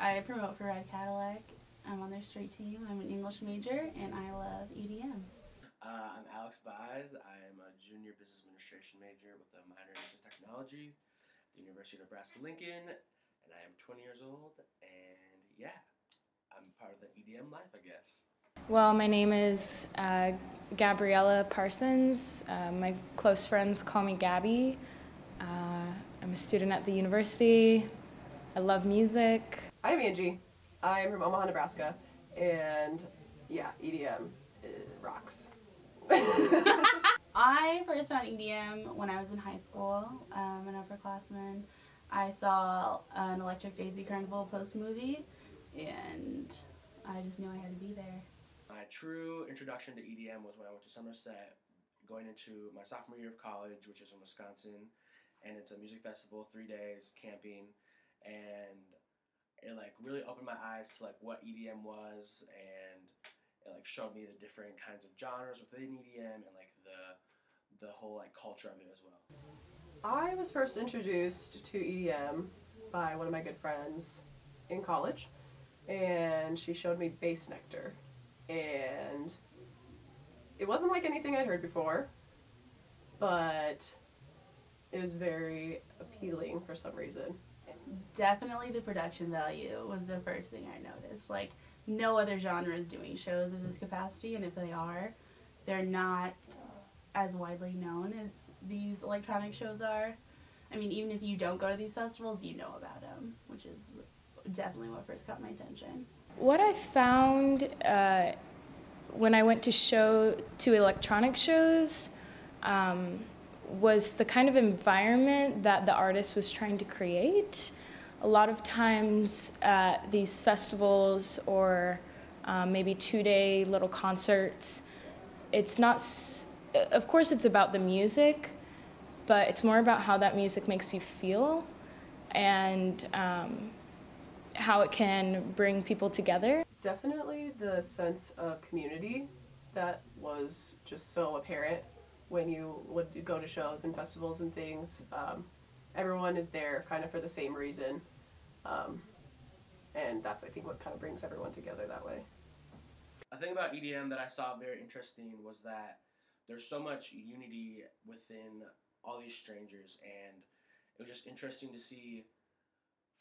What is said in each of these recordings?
I promote for Red Cadillac. I'm on their street team. I'm an English major, and I love EDM. I'm Alex Baez. I'm a junior business administration major with a minor in music technology at the University of Nebraska-Lincoln, and I am 20 years old, and yeah, I'm part of the EDM life, I guess. Well, my name is Gabriella Parsons. My close friends call me Gabby. I'm a student at the university. I love music. I'm Angie. I'm from Omaha, Nebraska, and yeah, EDM rocks. I first found EDM when I was in high school, an upperclassman. I saw an Electric Daisy Carnival post-movie, and I just knew I had to be there. My true introduction to EDM was when I went to Somerset, going into my sophomore year of college, which is in Wisconsin, and it's a music festival, 3 days, camping, and it like really opened my eyes to like what EDM was, and it like showed me the different kinds of genres within EDM and like the whole like culture of it as well. I was first introduced to EDM by one of my good friends in college, and she showed me Bass Nectar, and it wasn't like anything I'd heard before, but it was very appealing for some reason. Definitely the production value was the first thing I noticed. Like, no other genre is doing shows of this capacity, and if they are, they're not as widely known as these electronic shows are. I mean, even if you don't go to these festivals, you know about them, which is definitely what first caught my attention. What I found when I went to electronic shows was the kind of environment that the artist was trying to create. A lot of times at these festivals or maybe 2-day little concerts, it's not, of course it's about the music, but it's more about how that music makes you feel and how it can bring people together. Definitely the sense of community that was just so apparent when you would go to shows and festivals and things. Everyone is there kind of for the same reason, and that's, I think, what kind of brings everyone together that way. A thing about EDM that I saw very interesting was that there's so much unity within all these strangers, and it was just interesting to see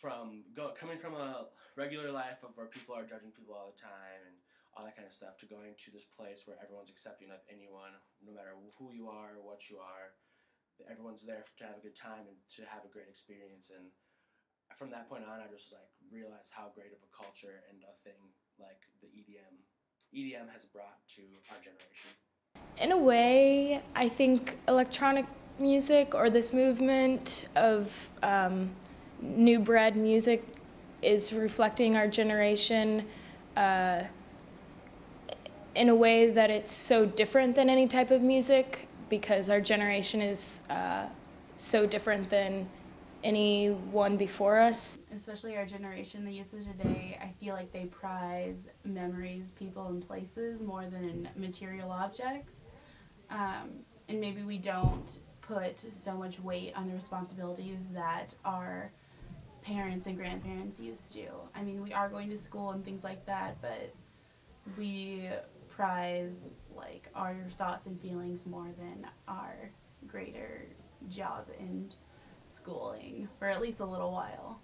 coming from a regular life of where people are judging people all the time and all that kind of stuff, to going to this place where everyone's accepting of anyone, no matter who you are or what you are. Everyone's there to have a good time and to have a great experience. And from that point on, I just like realized how great of a culture and a thing like the EDM has brought to our generation. In a way, I think electronic music, or this movement of new bred music, is reflecting our generation in a way that it's so different than any type of music, because our generation is so different than anyone before us. Especially our generation, the youth of today, I feel like they prize memories, people, and places more than material objects. And maybe we don't put so much weight on the responsibilities that our parents and grandparents used to. I mean, we are going to school and things like that, but we prize like our thoughts and feelings more than our greater job and schooling for at least a little while.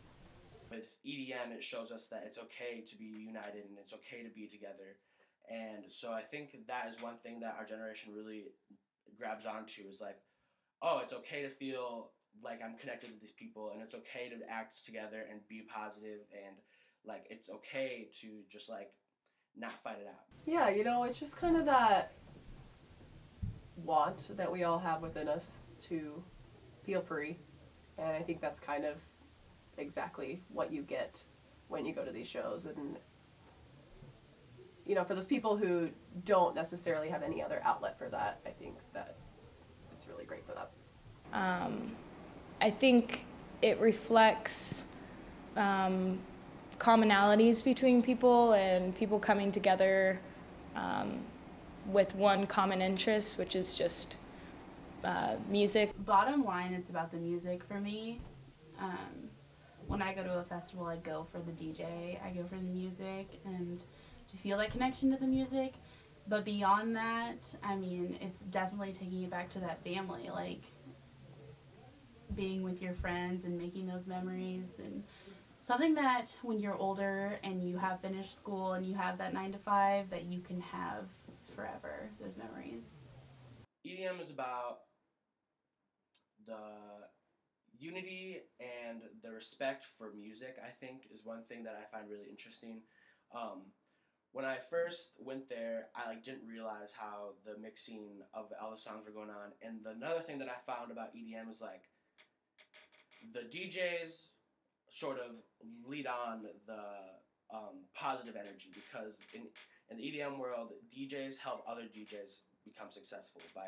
With EDM, it shows us that it's okay to be united and it's okay to be together. And so I think that is one thing that our generation really grabs onto, is like, oh, it's okay to feel like I'm connected with these people, and it's okay to act together and be positive, and like it's okay to just like not fight it out. Yeah, you know, it's just kind of that want that we all have within us to feel free, and I think that's kind of exactly what you get when you go to these shows. And you know, for those people who don't necessarily have any other outlet for that, I think that it's really great for them. I think it reflects commonalities between people and people coming together with one common interest, which is just music. Bottom line, it's about the music for me. when I go to a festival, I go for the DJ, I go for the music, and to feel that connection to the music. But beyond that, I mean, it's definitely taking it back to that family, like being with your friends and making those memories, and something that when you're older and you have finished school and you have that 9 to 5, that you can have forever, those memories. EDM is about the unity and the respect for music, I think, is one thing that I find really interesting. Um, when I first went there, I didn't realize how the mixing of all the songs were going on. And another thing that I found about EDM is the DJs sort of lead on the positive energy, because in the EDM world, DJs help other DJs become successful by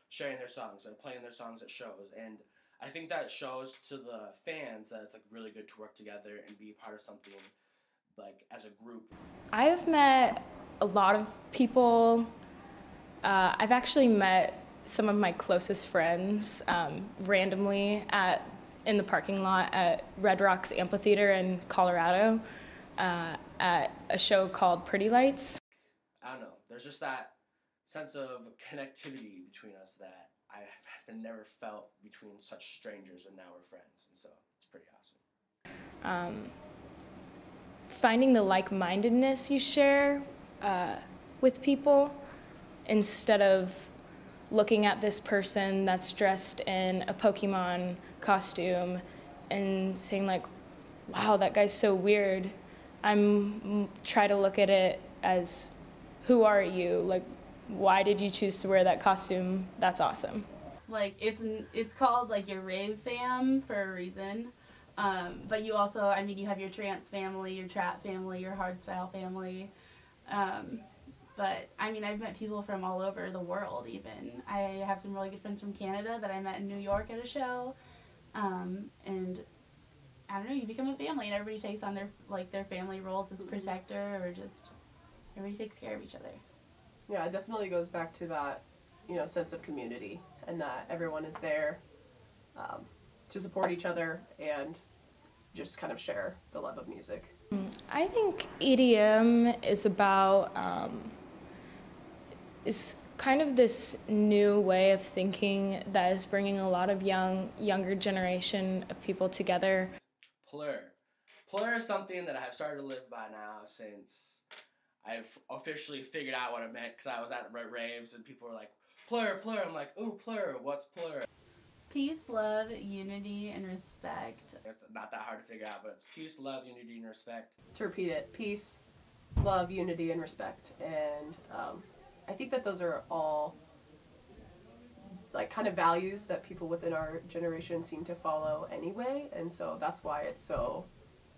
sharing their songs and playing their songs at shows. And I think that shows to the fans that it's really good to work together and be part of something as a group. I've met a lot of people. I've actually met some of my closest friends randomly in the parking lot at Red Rocks Amphitheater in Colorado at a show called Pretty Lights. I don't know. There's just that sense of connectivity between us that I have never felt between such strangers, and now we're friends, and so it's pretty awesome. Finding the like-mindedness you share with people, instead of looking at this person that's dressed in a Pokemon costume and saying wow, that guy's so weird. Try to look at it as, who are you? Why did you choose to wear that costume? That's awesome. It's called your rave fam for a reason. But you also, I mean, you have your trance family, your trap family, your hardstyle family. But I mean, I've met people from all over the world even. I have some really good friends from Canada that I met in New York at a show. And I don't know, you become a family and everybody takes on their family roles as protector, or just everybody takes care of each other. Yeah, it definitely goes back to that, sense of community, and that everyone is there to support each other and just kind of share the love of music. I think EDM is about is kind of this new way of thinking that is bringing a lot of younger generation of people together. Plur is something that I have started to live by now since I've officially figured out what it meant, because I was at raves and people were like, Plur. I'm like, ooh, Plur, what's Plur? Peace, love, unity, and respect. It's not that hard to figure out, but it's peace, love, unity, and respect. To repeat it, peace, love, unity, and respect. And I think that those are all kind of values that people within our generation seem to follow anyway. And so that's why it's so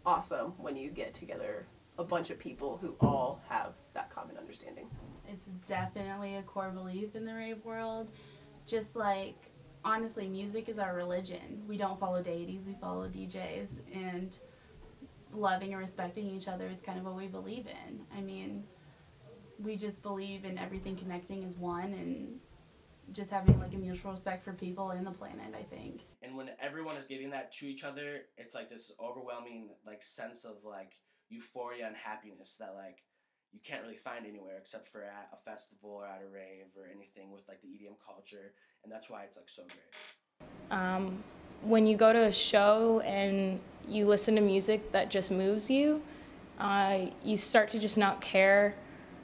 awesome when you get together a bunch of people who all have that common understanding. It's definitely a core belief in the rave world. Just honestly, music is our religion. We don't follow deities, we follow DJs, and loving and respecting each other is kind of what we believe in. I mean, we just believe in everything connecting as one, and just having a mutual respect for people and the planet, I think. And when everyone is giving that to each other, it's this overwhelming sense of euphoria and happiness that you can't really find anywhere except for at a festival or at a rave or anything with the EDM culture, and that's why it's so great. When you go to a show and you listen to music that just moves you, you start to just not care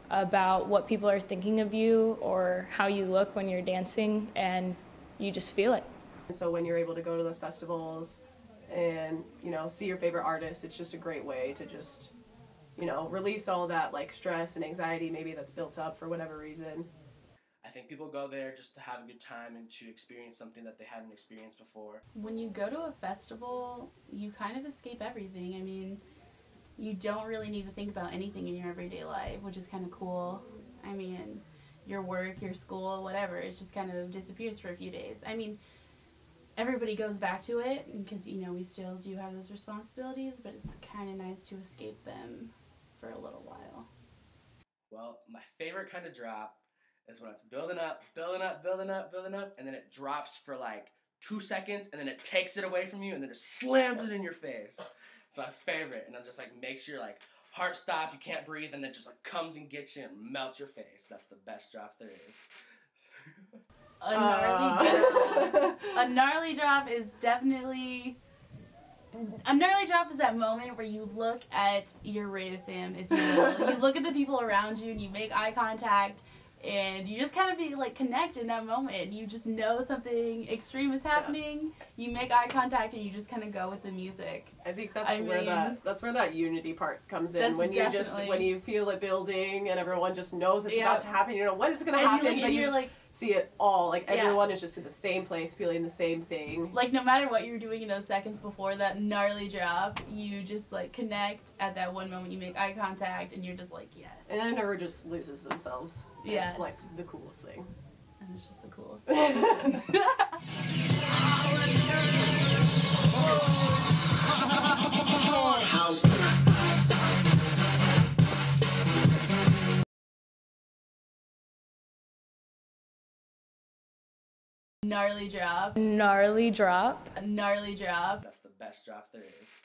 about what people are thinking of you or how you look when you're dancing, and you just feel it. And so when you're able to go to those festivals and, see your favorite artists, it's just a great way to just, release all that stress and anxiety maybe that's built up for whatever reason. I think people go there just to have a good time and to experience something that they hadn't experienced before. When you go to a festival, you kind of escape everything. I mean, you don't really need to think about anything in your everyday life, which is kind of cool. I mean, your work, your school, whatever, it just kind of disappears for a few days. I mean, everybody goes back to it because, we still do have those responsibilities, but it's kind of nice to escape them for a little while. Well, my favorite kind of drop is when it's building up, and then it drops for 2 seconds, and then it takes it away from you, and then it slams it in your face. It's my favorite, and it just like makes your like heart stop, you can't breathe, and then just like comes and gets you and melts your face. That's the best drop there is. A gnarly drop. A gnarly drop is definitely. A gnarly drop is that moment where you look at your rave fam, if you will. You look at the people around you and you make eye contact, and you just kind of be like connect in that moment. You just know something extreme is happening. You make eye contact and you just kind of go with the music. I think that's where that unity part comes in. That's When you feel it building and everyone just knows it's about to happen. You know when it's gonna happen, but you like see it all. Like everyone is just in the same place, feeling the same thing. Like no matter what you're doing in those seconds before that gnarly drop, you just like connect at that one moment. You make eye contact and you're just like yes. And then everyone just loses themselves. Yes. It's like the coolest thing. And it's just the coolest thing. Gnarly drop. Gnarly drop. A gnarly drop. That's the best drop there is.